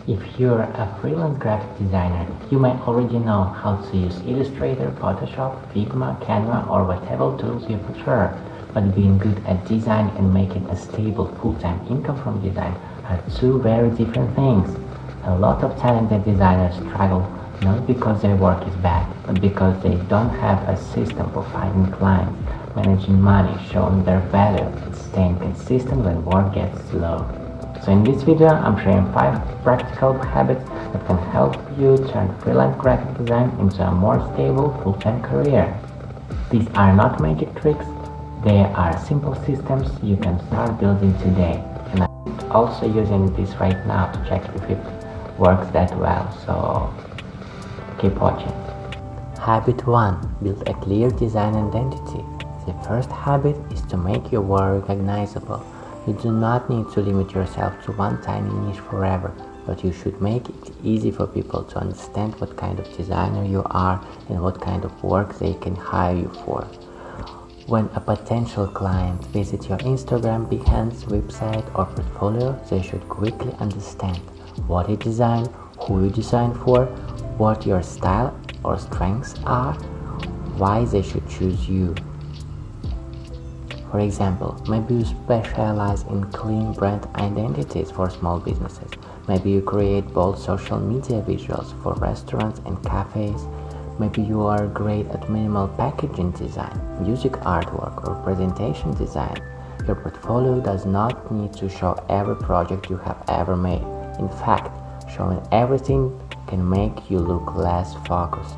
If you're a freelance graphic designer, you may already know how to use Illustrator, Photoshop, Figma, Canva, or whatever tools you prefer. But being good at design and making a stable full-time income from design are two very different things. A lot of talented designers struggle not because their work is bad, but because they don't have a system for finding clients, managing money, showing their value, and staying consistent when work gets slow. So in this video, I'm sharing 5 practical habits that can help you turn freelance graphic design into a more stable full-time career. These are not magic tricks, they are simple systems you can start building today. And I'm also using this right now to check if it works that well, so keep watching. Habit 1. Build a clear design identity. The first habit is to make your work recognizable. You do not need to limit yourself to one tiny niche forever, but you should make it easy for people to understand what kind of designer you are and what kind of work they can hire you for. When a potential client visits your Instagram, Behance, website or portfolio, they should quickly understand what you design, who you design for, what your style or strengths are, why they should choose you. For example, maybe you specialize in clean brand identities for small businesses. Maybe you create bold social media visuals for restaurants and cafes. Maybe you are great at minimal packaging design, music artwork, or presentation design. Your portfolio does not need to show every project you have ever made. In fact, showing everything can make you look less focused.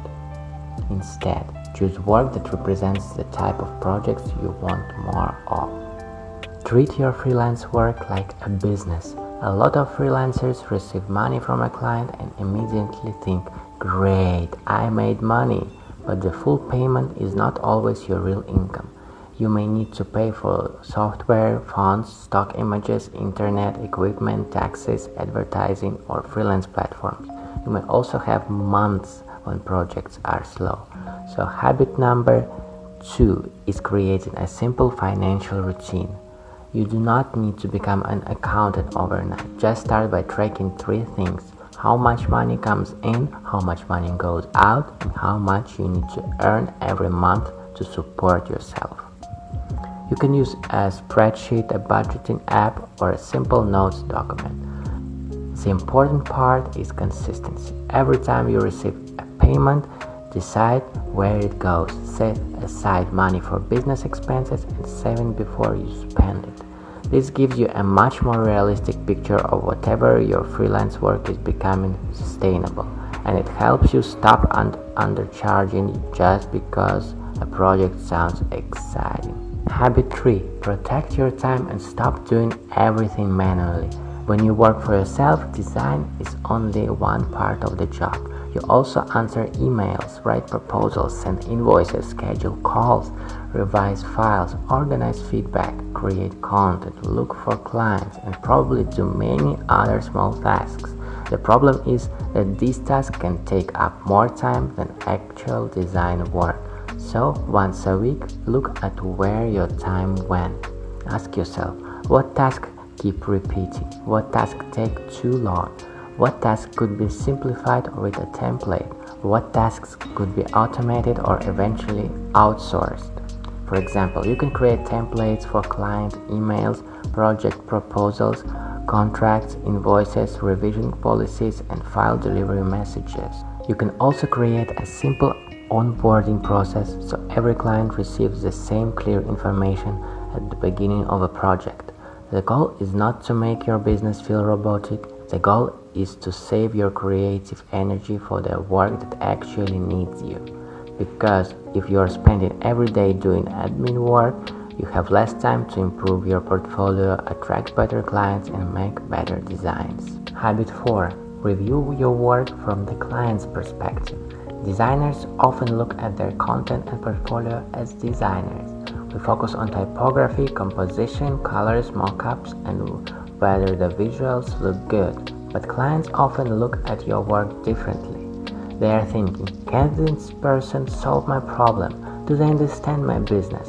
Instead, choose work that represents the type of projects you want more of. Treat your freelance work like a business. A lot of freelancers receive money from a client and immediately think, great, I made money. But the full payment is not always your real income. You may need to pay for software, fonts, stock images, internet, equipment, taxes, advertising, or freelance platforms. You may also have months when projects are slow. So habit number 2 is creating a simple financial routine. You do not need to become an accountant overnight. Just start by tracking 3 things: how much money comes in, how much money goes out, and how much you need to earn every month to support yourself. You can use a spreadsheet, a budgeting app, or a simple notes document. The important part is consistency. Every time you receive a payment, decide where it goes. Set aside money for business expenses and saving before you spend it. This gives you a much more realistic picture of whatever your freelance work is becoming sustainable, and it helps you stop undercharging just because a project sounds exciting. Habit 3. Protect your time and stop doing everything manually. When you work for yourself, design is only one part of the job. You also answer emails, write proposals, send invoices, schedule calls, revise files, organize feedback, create content, look for clients, and probably do many other small tasks. The problem is that these tasks can take up more time than actual design work. So, once a week, look at where your time went. Ask yourself, what tasks keep repeating? What tasks take too long? What tasks could be simplified with a template? What tasks could be automated or eventually outsourced? For example, you can create templates for client emails, project proposals, contracts, invoices, revision policies, and file delivery messages. You can also create a simple onboarding process so every client receives the same clear information at the beginning of a project. The goal is not to make your business feel robotic. The goal is to save your creative energy for the work that actually needs you. Because if you are spending every day doing admin work, you have less time to improve your portfolio, attract better clients, and make better designs. Habit 4. Review your work from the client's perspective. Designers often look at their content and portfolio as designers. We focus on typography, composition, colors, mockups, and whether the visuals look good. But clients often look at your work differently. They are thinking, can this person solve my problem? Do they understand my business?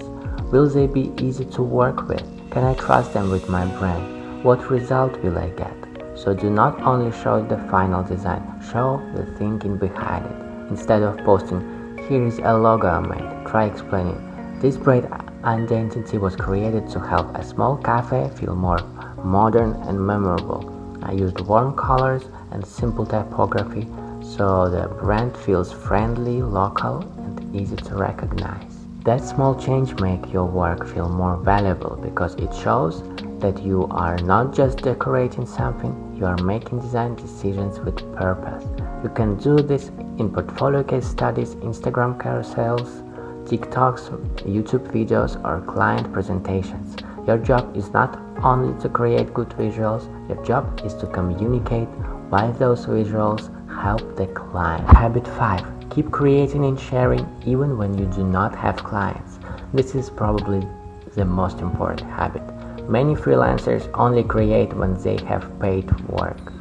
Will they be easy to work with? Can I trust them with my brand? What result will I get? So do not only show the final design, show the thinking behind it. Instead of posting, "Here is a logo I made," try explaining, "This brand identity was created to help a small cafe feel more modern and memorable. I used warm colors and simple typography so the brand feels friendly, local, and easy to recognize." That small change makes your work feel more valuable because it shows that you are not just decorating something, you are making design decisions with purpose. You can do this in portfolio case studies, Instagram carousels, TikToks, YouTube videos, or client presentations. Your job is not only to create good visuals, your job is to communicate why those visuals help the client. Habit 5. Keep creating and sharing even when you do not have clients. This is probably the most important habit. Many freelancers only create when they have paid work.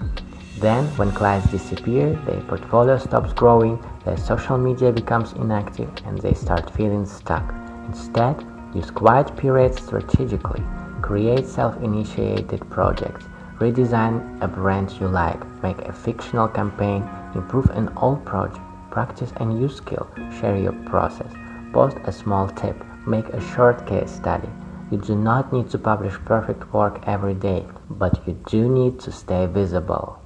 Then, when clients disappear, their portfolio stops growing, their social media becomes inactive, and they start feeling stuck. Instead, use quiet periods strategically. Create self-initiated projects. Redesign a brand you like. Make a fictional campaign. Improve an old project. Practice a new skill. Share your process. Post a small tip. Make a short case study. You do not need to publish perfect work every day, but you do need to stay visible.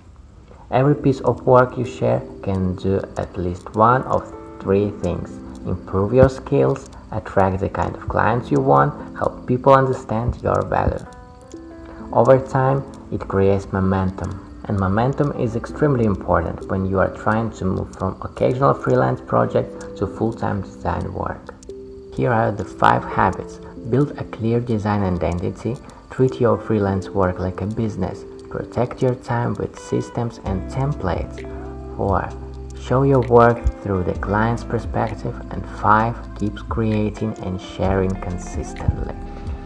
Every piece of work you share can do at least one of 3 things: improve your skills, attract the kind of clients you want, help people understand your value. Over time, it creates momentum, and momentum is extremely important when you are trying to move from occasional freelance projects to full-time design work. Here are the 5 habits. Build a clear design identity. Treat your freelance work like a business. Protect your time with systems and templates. 4. Show your work through the client's perspective. And 5. Keep creating and sharing consistently.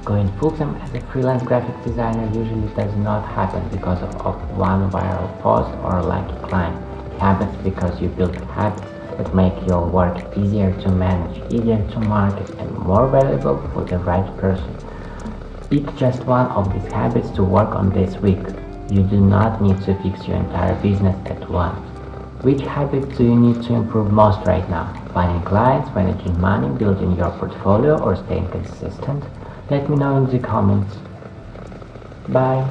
Going full-time as a freelance graphic designer usually does not happen because of one viral post or a lucky client. It happens because you build habits that make your work easier to manage, easier to market, and more valuable for the right person. Pick just one of these habits to work on this week. You do not need to fix your entire business at once. Which habit do you need to improve most right now? Finding clients, managing money, building your portfolio, or staying consistent? Let me know in the comments. Bye.